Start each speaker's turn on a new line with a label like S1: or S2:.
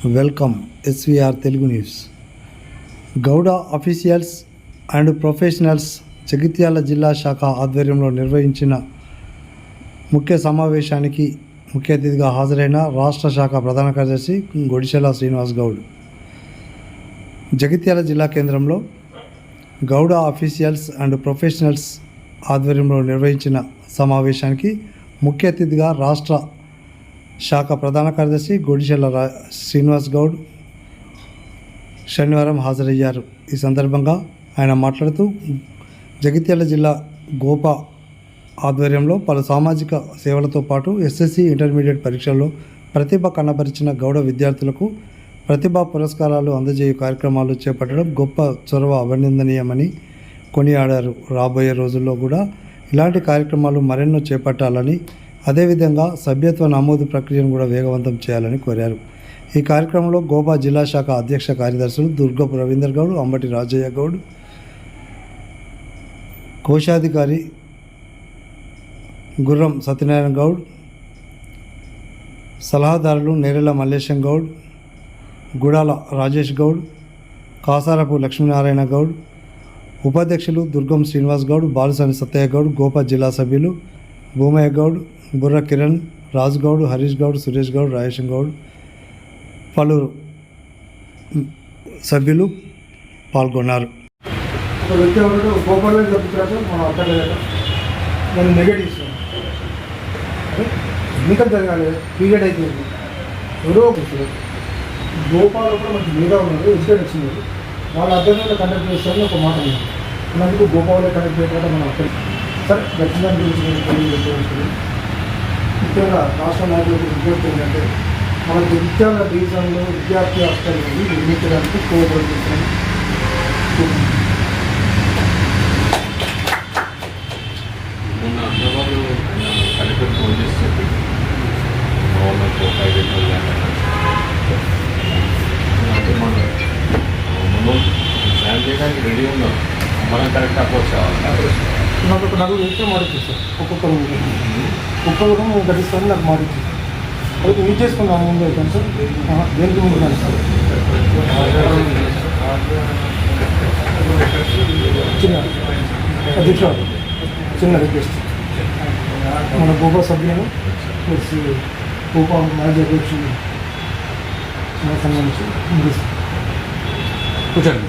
S1: Welcome SVR Telugu news. Gouda officials and professionals Jagtial జిల్లా శాఖ ఆధ్వర్యంలో నిర్వహించిన ముఖ్య సమావేశానికి ముఖ్య అతిథిగా హాజరైన రాష్ట్ర శాఖ ప్రధాన కార్యదర్శి గొడిశెల శ్రీనివాస్ గౌడ్. జగిత్యాల జిల్లా కేంద్రంలో గౌడ అఫీషియల్స్ అండ్ ప్రొఫెషనల్స్ ఆధ్వర్యంలో నిర్వహించిన సమావేశానికి ముఖ్య అతిథిగా రాష్ట్ర శాఖ ప్రధాన కార్యదర్శి గొడిశెల శ్రీనివాస్ గౌడ్ శనివారం హాజరయ్యారు. ఈ సందర్భంగా ఆయన మాట్లాడుతూ జగిత్యాల జిల్లా గోపా ఆధ్వర్యంలో పలు సామాజిక సేవలతో పాటు ఎస్ఎస్సి ఇంటర్మీడియట్ పరీక్షల్లో ప్రతిభ కనబరిచిన గౌడ విద్యార్థులకు ప్రతిభా పురస్కారాలు అందజేయు కార్యక్రమాలు చేపట్టడం గొప్ప చొరవ అభినందనీయమని కొనియాడారు. రాబోయే రోజుల్లో కూడా ఇలాంటి కార్యక్రమాలు మరెన్నో చేపట్టాలని, అదేవిధంగా సభ్యత్వ నమోదు ప్రక్రియను కూడా వేగవంతం చేయాలని కోరారు. ఈ కార్యక్రమంలో గోపా జిల్లా శాఖ అధ్యక్ష కార్యదర్శులు దుర్గపు రవీందర్ గౌడ్, అంబటి రాజయ్య గౌడ్, కోశాధికారి గుర్రం సత్యనారాయణ గౌడ్, సలహాదారులు నేరెల మల్లేశం గౌడ్, గుడాల రాజేష్ గౌడ్, కాసారపు లక్ష్మీనారాయణ గౌడ్, ఉపాధ్యక్షులు దుర్గం శ్రీనివాస్ గౌడ్, బాలుసాని సత్తయ్య గౌడ్, గోపా జిల్లా సభ్యులు భూమయ్య గౌడ్, బుర్ర కిరణ్, రాజ్ గౌడ్, హరీష్ గౌడ్, సురేష్ గౌడ్, రాజేష్ గౌడ్, పలువురు సభ్యులు పాల్గొన్నారు.
S2: ఎన్నికలు జరగాలి, పీరియడ్ అయిపోయింది, ఎవరో ఒకరు గోపాలు కూడా మంచి మీద ఉన్నారు, ఎడ్యుకేట్ వచ్చింది, వాళ్ళ అభ్యర్థులు కండక్ట్ చేస్తారని ఒక మాట ఉంది. అందుకు గోపాలే కండక్ట్ చేయడం మనం అక్కడ సరే దక్షిణాన్ని గురించి ముఖ్యంగా రాష్ట్ర నాయకులకు విజ్ఞప్తి ఏంటంటే మన జగిత్యాల డివిజన్లో విద్యార్థి హాస్టల్ని నిర్మించడానికి కోఆపరేట్ చేస్తాను.
S3: మొన్న హైదరాబాద్లో కలెక్టర్ ఫోన్ చేసి చెప్పి గవర్నమెంట్ 5 అంటే మనం ప్లాన్ చేయడానికి రెడీ ఉన్నాం. మనం కరెక్ట్ అప్రోచ్ కావాలి.
S2: నాకు ఒక నలుగురు అయితే మారింది సార్, ఒక్కొక్కరు కూడా మేము గడిస్తాను, నాకు మారింది. అయితే మీట్ చేసుకున్నాను ముందు అయితే సార్, దేనికి ముందు కానీ సార్ చిన్న అధ్యక్ష చిన్న రిక్వెస్ట్, మన గోపా సభ్యులను ప్లస్ గోపా మాజీ అధ్యక్షులు సంబంధించి కూర్చోండి.